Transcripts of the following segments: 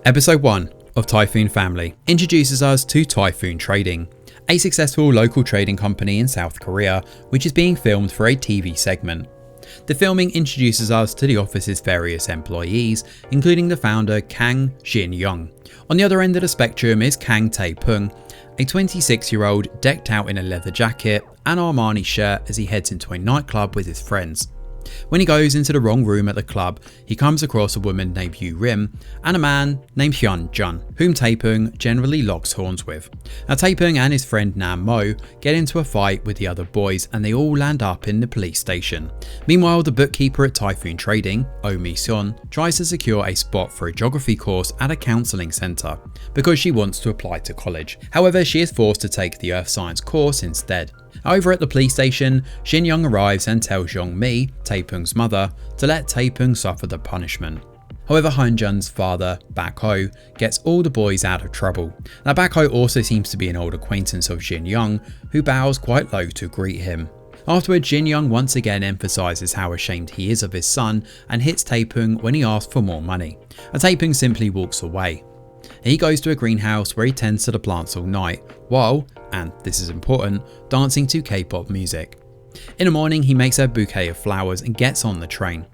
Episode 1 of Typhoon Family introduces us to Typhoon Trading, a successful local trading company in South Korea which is being filmed for a TV segment. The filming introduces us to the office's various employees, including the founder Kang Shin-young. On the other end of the spectrum is Kang Tae-pung, a 26-year-old decked out in a leather jacket and Armani shirt as he heads into a nightclub with his friends. When he goes into the wrong room at the club, he comes across a woman named Yoo Rim and a man named Hyun Jun, whom Tae-pung generally locks horns with. Now Tae-pung and his friend Nam Mo get into a fight with the other boys and they all land up in the police station. Meanwhile, the bookkeeper at Typhoon Trading, Oh Mi-sun, tries to secure a spot for a geography course at a counselling centre because she wants to apply to college. However, she is forced to take the earth science course instead. Over at the police station, Shin-young arrives and tells Young-mi, Tae-pung's mother, to let Tae-pung suffer the punishment. However, Hyun-jun's father, Bak-ho, gets all the boys out of trouble. Now Bak-ho also seems to be an old acquaintance of Shin-young, who bows quite low to greet him. Afterwards, Shin-young once again emphasises how ashamed he is of his son and hits Tae-pung when he asks for more money. Tae-pung simply walks away. He goes to a greenhouse where he tends to the plants all night, while, and this is important, dancing to K-pop music. In the morning, he makes a bouquet of flowers and gets on the train.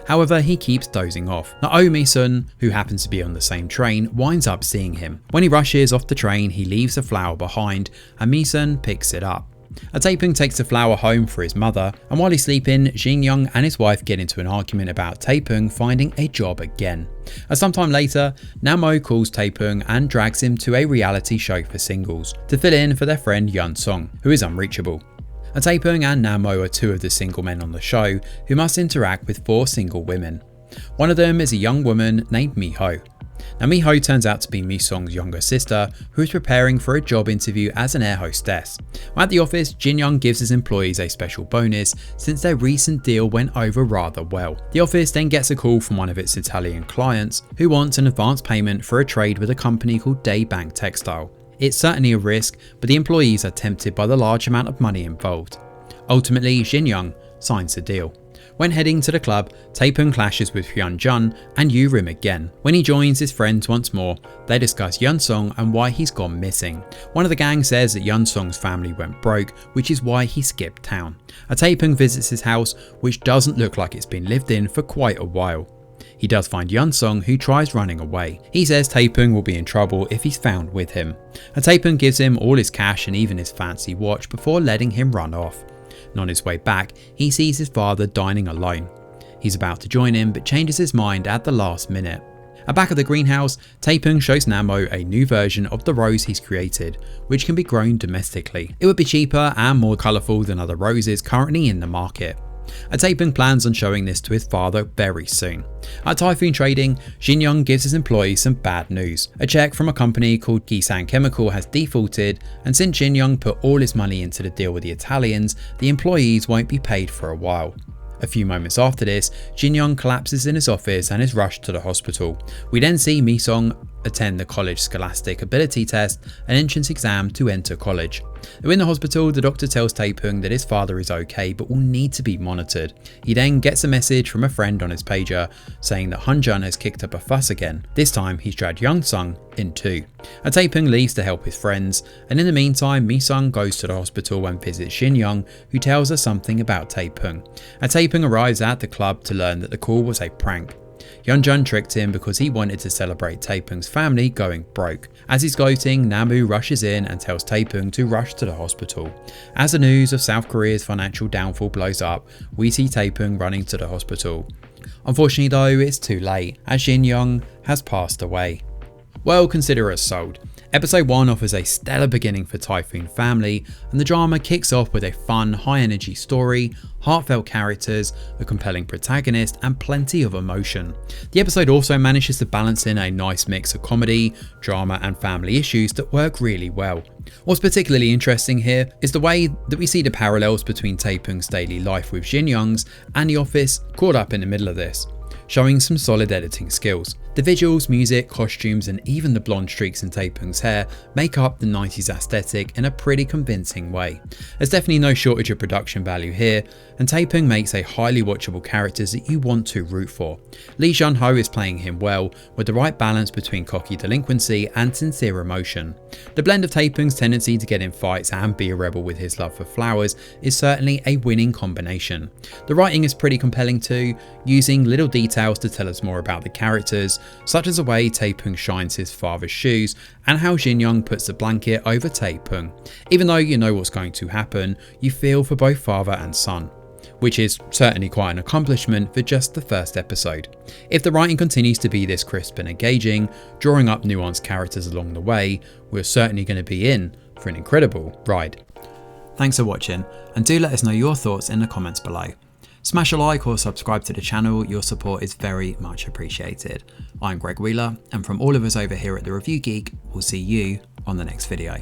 However, he keeps dozing off. Now Oh Mi-sun, who happens to be on the same train, winds up seeing him. When he rushes off the train, he leaves the flower behind and Mi-sun picks it up. Tae-pung takes the flower home for his mother, and while he's sleeping, Shin-young and his wife get into an argument about Tae-pung finding a job again. Sometime later, Nam-mo calls Tae-pung and drags him to a reality show for singles to fill in for their friend Yeon-sung, who is unreachable. Tae-pung and Nam-mo are two of the single men on the show who must interact with 4 single women. One of them is a young woman named Mi-ho. Now Mi-ho turns out to be Mi-sung's younger sister who is preparing for a job interview as an air hostess. At the office, Jin-young gives his employees a special bonus since their recent deal went over rather well. The office then gets a call from one of its Italian clients who wants an advance payment for a trade with a company called Daybank Textile. It's certainly a risk, but the employees are tempted by the large amount of money involved. Ultimately, Shin-young signs the deal. When heading to the club, Tae-pung clashes with Hyun Jun and Yoo Rim again. When he joins his friends once more, they discuss Yeon-sung and why he's gone missing. One of the gang says that Yeon-sung's family went broke, which is why he skipped town. Tae-pung visits his house, which doesn't look like it's been lived in for quite a while. He does find Yeon-sung, who tries running away. He says Tae-pung will be in trouble if he's found with him. Tae-pung gives him all his cash and even his fancy watch before letting him run off. And on his way back, he sees his father dining alone. He's about to join him but changes his mind at the last minute. Back at the greenhouse, Tae-pung shows Nam-mo a new version of the rose he's created, which can be grown domestically. It would be cheaper and more colourful than other roses currently in the market. Tae-pung plans on showing this to his father very soon. At Typhoon Trading, Shin-young gives his employees some bad news. A check from a company called Kisan Chemical has defaulted, and since Shin-young put all his money into the deal with the Italians, the employees won't be paid for a while. A few moments after this, Shin-young collapses in his office and is rushed to the hospital. We then see Mi-sung attend the college scholastic ability test, an entrance exam to enter college. In the hospital, the doctor tells Tae-pung that his father is okay but will need to be monitored. He then gets a message from a friend on his pager saying that Hyun-jun has kicked up a fuss again. This time he's dragged Yeon-sung in too. Tae-pung leaves to help his friends, and in the meantime Mi-sung goes to the hospital and visits Shin-young, who tells her something about Tae-pung. Tae-pung arrives at the club to learn that the call was a prank. Hyun-jun tricked him because he wanted to celebrate Tae-pung's family going broke. As he's gloating, Namu rushes in and tells Tae-pung to rush to the hospital. As the news of South Korea's financial downfall blows up, we see Tae-pung running to the hospital. Unfortunately though, it's too late, as Shin-young has passed away. Well, consider us sold. Episode 1 offers a stellar beginning for Typhoon Family, and the drama kicks off with a fun, high-energy story, heartfelt characters, a compelling protagonist, and plenty of emotion. The episode also manages to balance in a nice mix of comedy, drama, and family issues that work really well. What's particularly interesting here is the way that we see the parallels between Tae-pung's daily life with Shin-young's and the office caught up in the middle of this. showing some solid editing skills. The visuals, music, costumes and even the blonde streaks in Taepoong's hair make up the 90s aesthetic in a pretty convincing way. There's definitely no shortage of production value here, and Taepoong makes a highly watchable character that you want to root for. Lee Jun-ho is playing him well, with the right balance between cocky delinquency and sincere emotion. The blend of Taepoong's tendency to get in fights and be a rebel with his love for flowers is certainly a winning combination. The writing is pretty compelling too, using little details to tell us more about the characters, such as the way Taepoong shines his father's shoes and how Jin-young puts the blanket over Taepoong. Even though you know what's going to happen, you feel for both father and son, which is certainly quite an accomplishment for just the first episode. If the writing continues to be this crisp and engaging, drawing up nuanced characters along the way, we're certainly going to be in for an incredible ride. Thanks for watching, and do let us know your thoughts in the comments below. Smash a like or subscribe to the channel, your support is very much appreciated. I'm Greg Wheeler, and from all of us over here at The Review Geek, we'll see you on the next video.